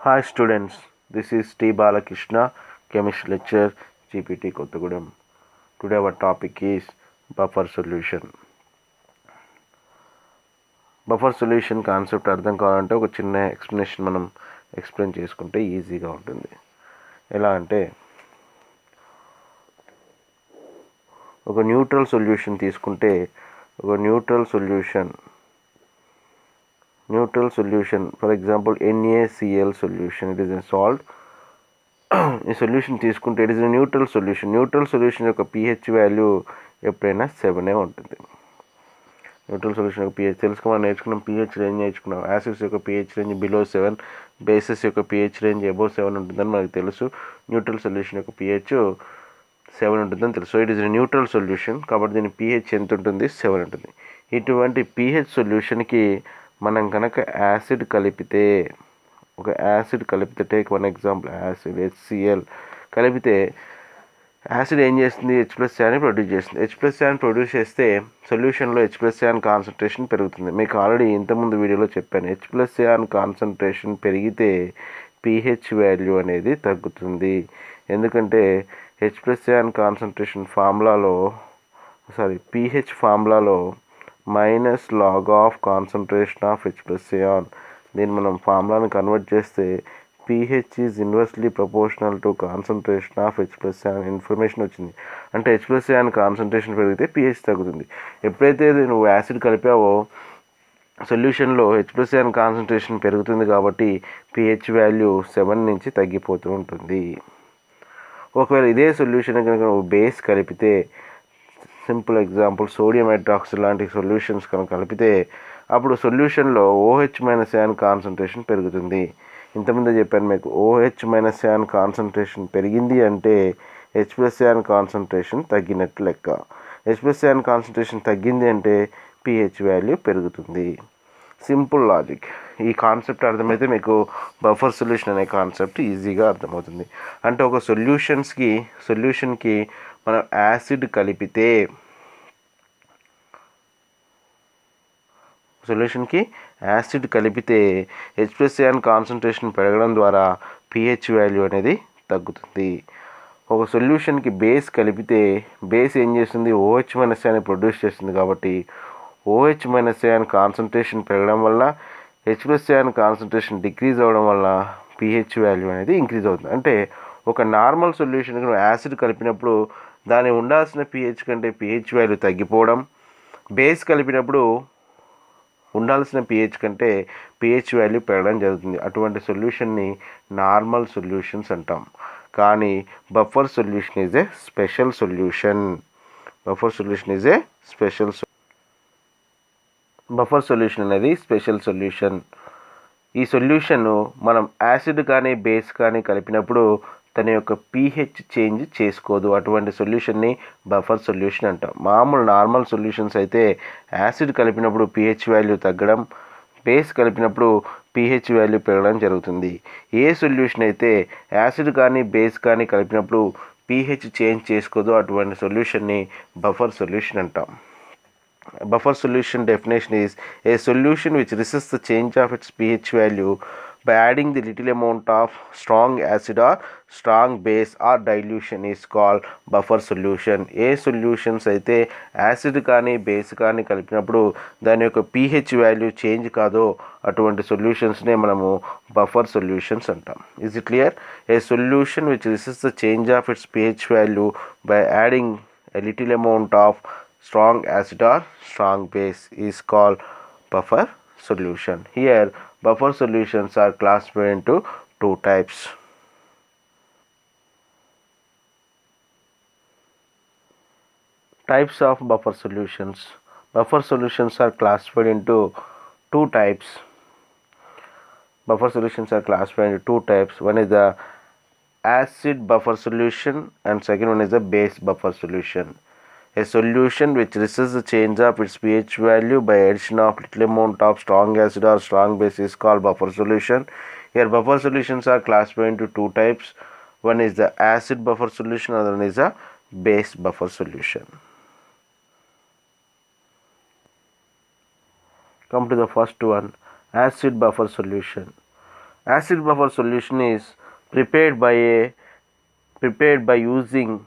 Hi students, this is T. Balakrishna, Chemistry Lecturer, GPT Kottagudem. Today our topic is buffer solution. Buffer solution concept అర్థం కావాలంటే ఒక చిన్న explanation మనం explain చేసుకుంటే ఈజీగా ఉంటుంది. ఎలా అంటే ఒక న్యూట్రల్ సొల్యూషన్ తీసుకుంటే ఒక neutral solution, for example NaCl solution, it is a salt. ఈ సొల్యూషన్ తీసుకుంటే it is a neutral solution యొక్క pH వాల్యూ ఎప్పుడైనా 7 ఉంటుంది. న్యూట్రల్ సొల్యూషన్ యొక్క pH తెలుసుకోమని నేర్చుకున్నాం. pH రేంజ్ నేర్చుకున్నాం. యాసిడ్స్ యొక్క pH రేంజ్ బిలో 7, బేసెస్ యొక్క pH రేంజ్ అబోవ్ 7 ఉంటుందని మనకు తెలుసు. న్యూట్రల్ సొల్యూషన్ యొక్క pH 7 ఉంటుందని తెలుసు. So it is a neutral solution కాబట్టి దీని pH ఎంత ఉంటుంది? 7 ఉంటుంది. ఇటువంటి pH సొల్యూషన్కి మనం కనుక యాసిడ్ కలిపితే take one example acid HCl కలిపితే యాసిడ్ ఏం చేస్తుంది? H+Cl ప్రొడ్యూస్ చేస్తుంది. H+Cl ప్రొడ్యూస్ చేస్తే సొల్యూషన్లో H+Cl కాన్సన్ట్రేషన్ పెరుగుతుంది. మీకు ఆల్రెడీ ఇంతకుముందు వీడియోలో చెప్పాను. H+Cl కాన్సన్ట్రేషన్ పెరిగితే pH వాల్యూ అనేది తగ్గుతుంది. ఎందుకంటే H+Cl concentration pH ఫార్ములాలో -log of concentration of H+Cl. దీన్ని మనం ఫార్ములాని కన్వర్ట్ చేస్తే pH is inversely proportional to concentration of H+Cl information వచ్చింది. అంటే H+Cl కాన్సన్ట్రేషన్ పెరిగితే pH తగ్గుతుంది. ఎప్పుడైతే నువ్వు యాసిడ్ కలిపావో సొల్యూషన్లో H+Cl కాన్సన్ట్రేషన్ పెరుగుతుంది కాబట్టి pH వాల్యూ 7 నుంచి తగ్గిపోతూ ఉంటుంది. ఒకవేళ ఇదే సొల్యూషన్ కనుక నువ్వు బేస్ కలిపితే, సింపుల్ ఎగ్జాంపుల్ సోడియం హైడ్రాక్సైడ్ లాంటి సొల్యూషన్స్ కనుక కలిపితే అప్పుడు సొల్యూషన్లో OH- కాన్సన్ట్రేషన్ పెరుగుతుంది. ఇంతకుముందే చెప్పాను మీకు, OH- కాన్సన్ట్రేషన్ పెరిగింది అంటే H+Cl కాన్సన్ట్రేషన్ తగ్గినట్టు లెక్క. H+Cl కాన్సన్ట్రేషన్ తగ్గింది అంటే pH వాల్యూ పెరుగుతుంది. Simple logic. ఈ కాన్సెప్ట్ అర్థమైతే మీకు బఫర్ సొల్యూషన్ అనే కాన్సెప్ట్ ఈజీగా అర్థమవుతుంది. అంటే ఒక సొల్యూషన్కి మనం యాసిడ్ కలిపితే H+Cl కాన్సన్ట్రేషన్ పెరగడం ద్వారా pH వాల్యూ అనేది తగ్గుతుంది. ఒక సొల్యూషన్కి బేస్ కలిపితే బేస్ ఏం చేస్తుంది? OH- ప్రొడ్యూస్ చేస్తుంది. కాబట్టి OH- కాన్సన్ట్రేషన్ పెరగడం వల్ల H+Cl కాన్సన్ట్రేషన్ డిక్రీజ్ అవ్వడం వల్ల pH వాల్యూ అనేది ఇంక్రీజ్ అవుతుంది. అంటే ఒక నార్మల్ సొల్యూషన్కి నువ్వు యాసిడ్ కలిపినప్పుడు దాని ఉండాల్సిన pH కంటే pH వాల్యూ తగ్గిపోవడం, బేస్ కలిపినప్పుడు ఉండాల్సిన pH కంటే pH వాల్యూ పెరగడం జరుగుతుంది. అటువంటి సొల్యూషన్ని నార్మల్ సొల్యూషన్స్ అంటాం. కానీ buffer solution is a special solution. Buffer solution అనేది స్పెషల్ సొల్యూషన్. ఈ సొల్యూషన్ మనం యాసిడ్ కానీ బేస్ కానీ కలిపినప్పుడు తన యొక్క pH చేంజ్ చేసుకోదు. అటువంటి సొల్యూషన్ని బఫర్ సొల్యూషన్ అంటాం. నార్మల్ సొల్యూషన్స్ అయితే యాసిడ్ కలిపినప్పుడు pH వాల్యూ తగ్గడం, బేస్ కలిపినప్పుడు pH వాల్యూ పెరగడం జరుగుతుంది. ఏ సొల్యూషన్ అయితే యాసిడ్ కానీ బేస్ కానీ కలిపినప్పుడు pH చేంజ్ చేసుకోదు అటువంటి సొల్యూషన్ని బఫర్ సొల్యూషన్ అంటాం. Buffer solution definition is a solution which resists the change of its pH value by adding the little amount of strong acid or strong base or dilution is called buffer solution. A solutions అయితే acid కానీ base కానీ కలిపినప్పుడు దాని యొక్క pH value change కాదో అటువంటి సొల్యూషన్స్నే మనము buffer solutions అంటాం. Is it clear? A solution which resists the change of its pH value by adding a little amount of strong acid or strong base is called buffer solution. Here buffer solutions are classified into two types. Types of buffer solutions. Buffer solutions are classified into two types. One is the acid buffer solution and second one is the base buffer solution. A solution which resists the change of its pH value by addition of little amount of strong acid or strong base is called buffer solution. Here buffer solutions are classified into two types. One is the acid buffer solution, other one is the base buffer solution. Come to the first one, acid buffer solution. Acid buffer solution is prepared by using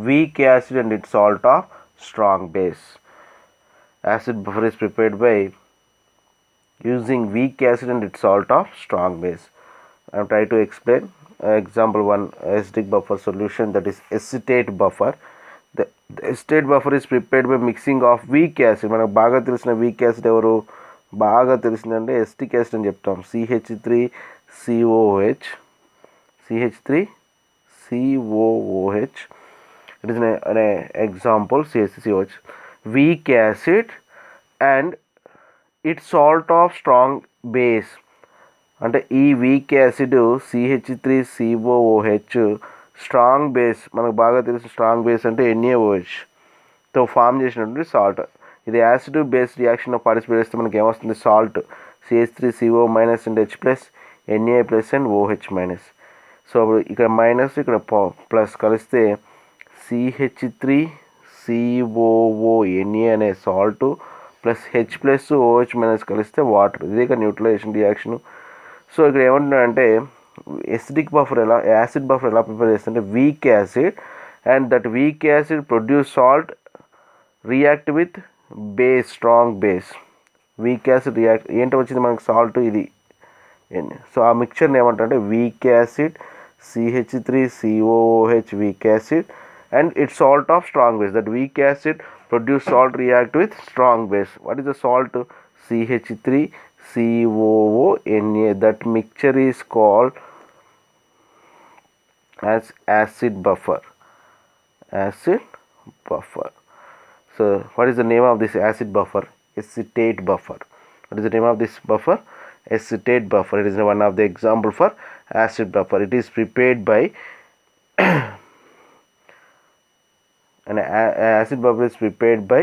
weak acid and its salt of strong base. Acid buffer is prepared by using weak acid and its salt of strong base. I am trying to explain. Example 1, acidic buffer solution, that is acetate buffer. The acetate buffer is prepared by mixing of weak acid. మనకు బాగా తెలిసిన weak acid ఎవరు? బాగా తెలిసిందంటే acetic acid అని చెప్తాం. CH3COOH. It is an example. CH3COH, weak acid and its salt of strong base. అంటే ఈ weak acid CH3COOH strong base, మనకు బాగా తెలిసిన స్ట్రాంగ్ బేస్ అంటే NaOHతో ఫామ్ చేసినటువంటి సాల్ట్. ఇది యాసిడ్ బేస్ రియాక్షన్లో పార్టిసిపేట్ చేస్తే మనకి ఏమొస్తుంది? Salt CH3CO- and H+, Na+ and OH-. So అప్పుడు ఇక్కడ మైనస్, ఇక్కడ ప్లస్ కలిస్తే CH3COONA అనే సాల్ట్ ప్లస్ H+OH- కలిస్తే వాటర్. ఇదే ఇక్కడ న్యూట్రలైజేషన్ రియాక్షన్. సో ఇక్కడ ఏమంటున్నాడంటే యాసిడ్ బఫర్ ఎలా ప్రిపేర్ చేస్తుంటే weak acid and that weak acid produce salt react with base, strong base. Weak acid react ఏంటో వచ్చింది మనకు సాల్ట్ ఇది. సో ఆ మిక్చర్ని ఏమంటారంటే weak acid CH3COOH weak acid and its salt of strong base. That weak acid produce salt react with strong base. What is the salt? CH3COONA. That mixture is called as acid buffer. So what is the name of this acid buffer? Acetate buffer. What is the name of this buffer? Acetate buffer. It is one of the example for acid buffer. It is prepared by an acid buffer is prepared by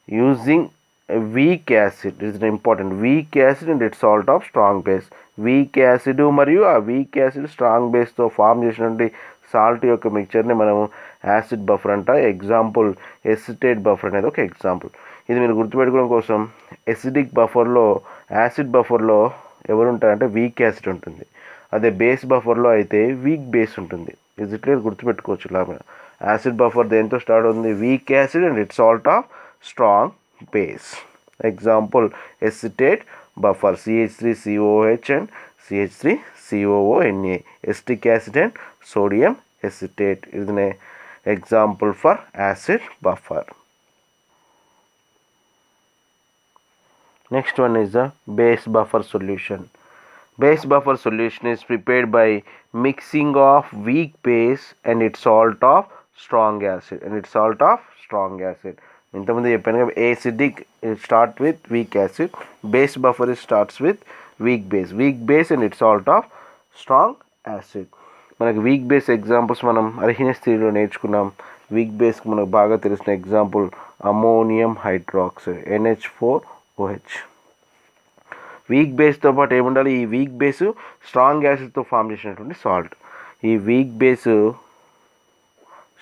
using a weak acid. It is important. Weak acid and its salt of strong base. Weak acid మరియు ఆ weak acid strong బేస్తో form చేసినటువంటి salt యొక్క మిక్చర్ని మనము acid buffer అంట. Example acetate buffer అనేది ఒక example. ఇది మీరు గుర్తుపెట్టుకోవడం కోసం, యాసిడ్ బఫర్లో ఎవరు ఉంటారంటే వీక్ యాసిడ్ ఉంటుంది. అదే బేస్ బఫర్లో అయితే వీక్ బేస్ ఉంటుంది. ఇది క్లియర్ గుర్తుపెట్టుకోవచ్చు. ఇలా యాసిడ్ బఫర్ దేంతో స్టార్ట్ అవుతుంది? Weak acid and it's salt of strong base. Example acetate buffer CH3COOH and CH3COONA. Acetic acid and sodium acetate is an example for acid buffer. Next one is the base buffer solution. Base buffer solution is prepared by mixing of weak base and its salt of strong acid. ఇంతకుముందు చెప్పాను కదా, acidic start with weak acid, base buffer starts with weak base and its salt of strong acid. మనకి weak base examples మనం Arrhenius థియరీలో నేర్చుకున్నాం. Weak బేస్కి మనకు బాగా తెలిసిన example ammonium hydroxide NH4OH. Weak బేస్తో పాటు ఏముండాలి? ఈ వీక్ బేస్ స్ట్రాంగ్ యాసిడ్తో ఫామ్ చేసినటువంటి సాల్ట్. ఈ వీక్ బేస్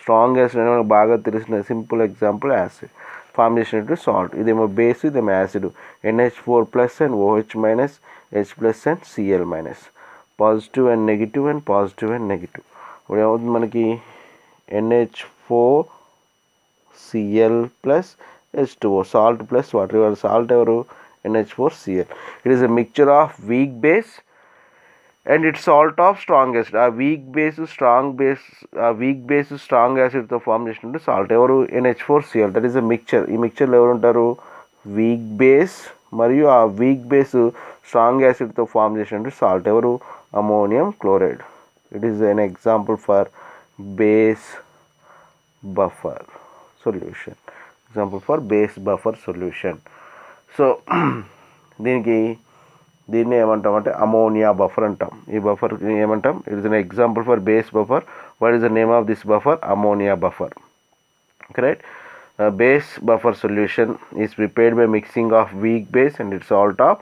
స్ట్రాంగ్ యాసిడ్ అనేది మనకు బాగా తెలిసిన సింపుల్ ఎగ్జాంపుల్ యాసిడ్ ఫామ్ చేసినటువంటి సాల్ట్. ఇదేమో బేస్, ఇదేమో acid. NH4+ and OH-, H+ and Cl-. Positive and negative and positive and negative. ఇప్పుడు ఏమవుతుంది మనకి? NH4Cl+H2O, salt plus water. ఇవాళ సాల్ట్ ఎవరు? NH4Cl. It is a mixture of weak base and its salt of strong acid. ఆ week base strong యాసిడ్తో form చేసినట్టు salt ఎవరు? NH4Cl. That is a mixture. ఈ మిక్చర్లో ఎవరు ఉంటారు? వీక్ బేస్ మరియు ఆ వీక్ బేస్ స్ట్రాంగ్ యాసిడ్తో ఫామ్ చేసినట్టు సాల్ట్ ఎవరు? Ammonium chloride. It is an example for base buffer solution. So దీన్ని ఏమంటామంటే అమోనియా బఫర్ అంటాం. ఈ బఫర్ని ఏమంటాం? It is an example for base buffer. What is the name of this buffer? Ammonia buffer. Correct. Base buffer solution is prepared by mixing of weak base and its salt of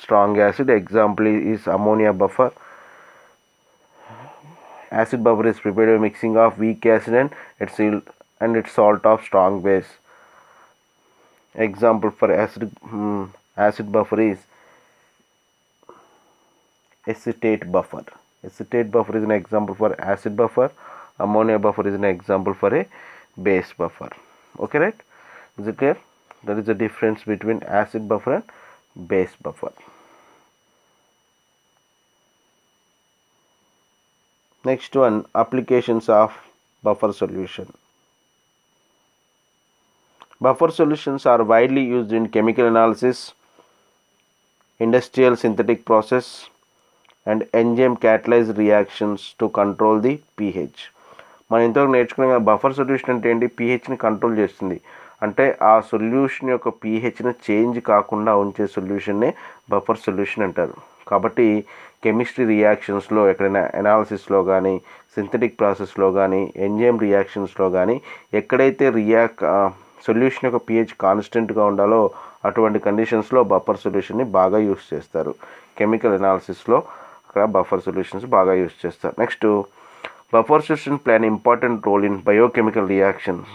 strong acid. Example is ammonia buffer. Acid buffer is prepared by mixing of weak acid and its salt of strong base. Example for acid buffer is acetate buffer. Acetate buffer is an example for acid buffer. Ammonia buffer is an example for a base buffer. Okay, right? Is it clear? There is a difference between acid buffer and base buffer. Next one, applications of buffer solution. Buffer solutions are widely used in chemical analysis, industrial synthetic process, and enzyme catalyzed reactions to control the pH. మనం ఇంతవరకు నేర్చుకున్న buffer solution అంటే ఏంటి? pHని control చేస్తుంది. అంటే ఆ solution యొక్క pHని change కాకుండా ఉంచే సొల్యూషన్నే బఫర్ సొల్యూషన్ అంటారు. కాబట్టి కెమిస్ట్రీ రియాక్షన్స్లో, ఎక్కడైనా ఎనాలిసిస్లో కానీ, సింథటిక్ ప్రాసెస్లో కానీ, ఎంజైమ్ రియాక్షన్స్లో కానీ ఎక్కడైతే సొల్యూషన్ యొక్క pH కాన్స్టెంట్గా ఉండాలో అటువంటి కండిషన్స్లో బఫర్ సొల్యూషన్ని బాగా యూస్ చేస్తారు. కెమికల్ ఎనాలిసిస్లో అక్కడ బఫర్ సొల్యూషన్స్ బాగా యూస్ చేస్తారు. Next, buffer solution play an important role in biochemical reactions.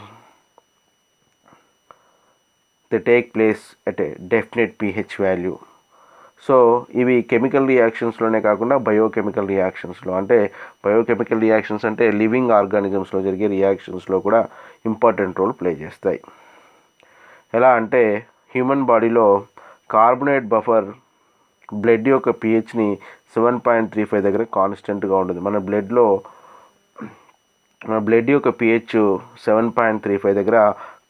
They take place at a definite pH value. So ఇవి కెమికల్ రియాక్షన్స్లోనే కాకుండా బయోకెమికల్ రియాక్షన్స్లో, అంటే బయోకెమికల్ రియాక్షన్స్ అంటే లివింగ్ ఆర్గానిజమ్స్లో జరిగే రియాక్షన్స్లో కూడా ఇంపార్టెంట్ రోల్ ప్లే చేస్తాయి. ఎలా అంటే హ్యూమన్ బాడీలో కార్బోనేట్ బఫర్ బ్లడ్ యొక్క pHని 7.35 దగ్గర కాన్స్టెంట్గా ఉంటుంది. మన బ్లడ్ యొక్క pH 7.35 దగ్గర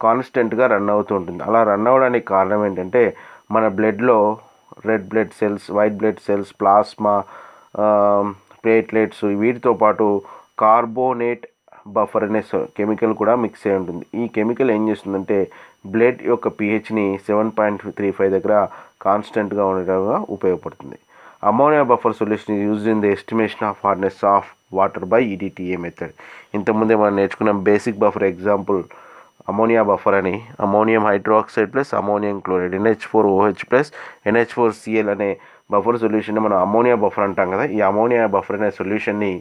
కాన్స్టెంట్గా రన్ అవుతూ ఉంటుంది. అలా రన్ అవ్వడానికి కారణం ఏంటంటే మన బ్లడ్లో red blood cells, white blood cells, plasma, platelets, వీటితో పాటు కార్బోనేట్ బఫర్ అనే కెమికల్ కూడా మిక్స్ అయి ఉంటుంది. ఈ కెమికల్ ఏం చేస్తుందంటే బ్లడ్ యొక్క pHని 7.35 దగ్గర కాన్స్టెంట్గా ఉండడంగా ఉపయోగపడుతుంది. Ammonia buffer solution used in the estimation of hardness of water by EDTA method. ఇంతకుముందే మనం నేర్చుకున్నాం basic buffer example ammonia buffer అని. Ammonium hydroxide plus ammonium chloride NH4OH plus NH4Cl అనే బఫర్ సొల్యూషన్ మనం అమోనియా బఫర్ అంటాం కదా. ఈ ammonia buffer అనే సొల్యూషన్ని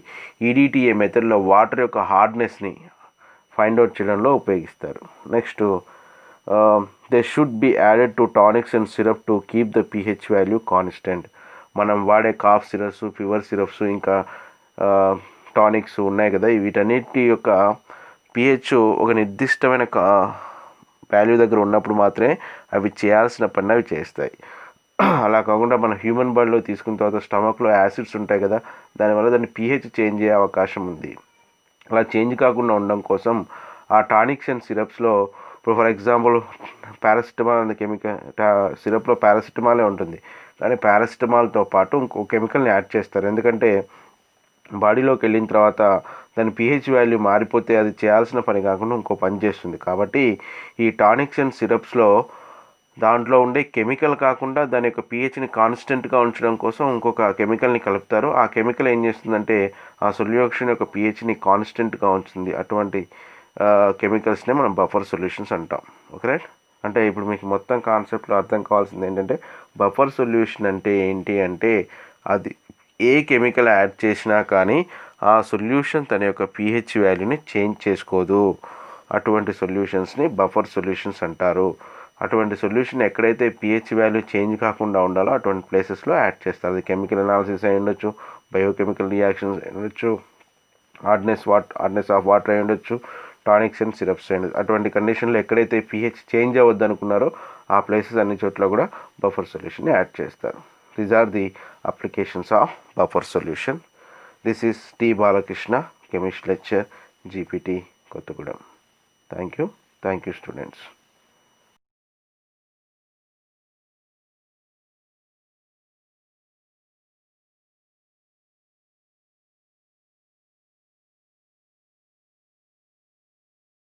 EDTA మెథడ్లో వాటర్ యొక్క హార్డ్నెస్ని ఫైండ్ అవుట్ చేయడంలో ఉపయోగిస్తారు. Next, they should be added to tonics and syrup to keep the pH value constant. మనం వాడే కాఫ్ సిరప్స్, ఫీవర్ సిరప్స్, ఇంకా టానిక్స్ ఉన్నాయి కదా, వీటన్నిటి యొక్క pH ఒక నిర్దిష్టమైన వాల్యూ దగ్గర ఉన్నప్పుడు మాత్రమే అవి చేయాల్సిన పని అవి చేస్తాయి. అలా కాకుండా మన హ్యూమన్ బాడీలో తీసుకున్న తర్వాత స్టమక్లో యాసిడ్స్ ఉంటాయి కదా, దానివల్ల దాన్ని pH చేంజ్ అయ్యే అవకాశం ఉంది. అలా చేంజ్ కాకుండా ఉండడం కోసం ఆ టానిక్స్ అండ్ సిరప్స్లో, ఇప్పుడు ఫర్ ఎగ్జాంపుల్ పారాసిటమాల్ అనే కెమికల్ సిరప్లో పారాసిటమాలే ఉంటుంది, కానీ పారాసిటమాల్తో పాటు ఇంకో కెమికల్ని యాడ్ చేస్తారు. ఎందుకంటే బాడీలోకి వెళ్ళిన తర్వాత దాని pH వాల్యూ మారిపోతే అది చేయాల్సిన పని కాకుండా ఇంకో పని చేస్తుంది. కాబట్టి ఈ టానిక్స్ అండ్ సిరప్స్లో దాంట్లో ఉండే కెమికల్ కాకుండా దాని యొక్క pHని కాన్స్టెంట్గా ఉంచడం కోసం ఇంకొక కెమికల్ని కలుపుతారు. ఆ కెమికల్ ఏం చేస్తుందంటే ఆ సొల్యూషన్ యొక్క pHని కాన్స్టెంట్గా ఉంచుతుంది. అటువంటి కెమికల్స్నే మనం బఫర్ సొల్యూషన్స్ అంటాం. Okay right? అంటే ఇప్పుడు మీకు మొత్తం కాన్సెప్ట్లో అర్థం కావాల్సింది ఏంటంటే బఫర్ సొల్యూషన్ అంటే ఏంటి అంటే అది ఏ కెమికల్ యాడ్ చేసినా కానీ ఆ సొల్యూషన్ తన యొక్క pH వాల్యూని చేంజ్ చేసుకోదు. అటువంటి సొల్యూషన్స్ని బఫర్ సొల్యూషన్స్ అంటారు. అటువంటి సొల్యూషన్ ఎక్కడైతే pH వాల్యూ చేంజ్ కాకుండా ఉండాలో అటువంటి ప్లేసెస్లో యాడ్ చేస్తారు. అది కెమికల్ అనాలిసిస్ అయి ఉండొచ్చు, బయోకెమికల్ రియాక్షన్స్ అయి ఉండొచ్చు, హార్డ్నెస్ ఆఫ్ వాటర్ అయి ఉండొచ్చు, టానిక్స్ అండ్ సిరప్స్ అయి ఉండొచ్చు. అటువంటి కండిషన్లో ఎక్కడైతే pH చేంజ్ అవ్వద్దు అనుకున్నారో ఆ ప్లేసెస్ అన్ని చోట్ల కూడా బఫర్ సొల్యూషన్ని యాడ్ చేస్తారు. These are the applications of buffer solution. This is T. Balakrishna, Chemistry Lecture, GPT, Kottagudem. Thank you. Thank you, students.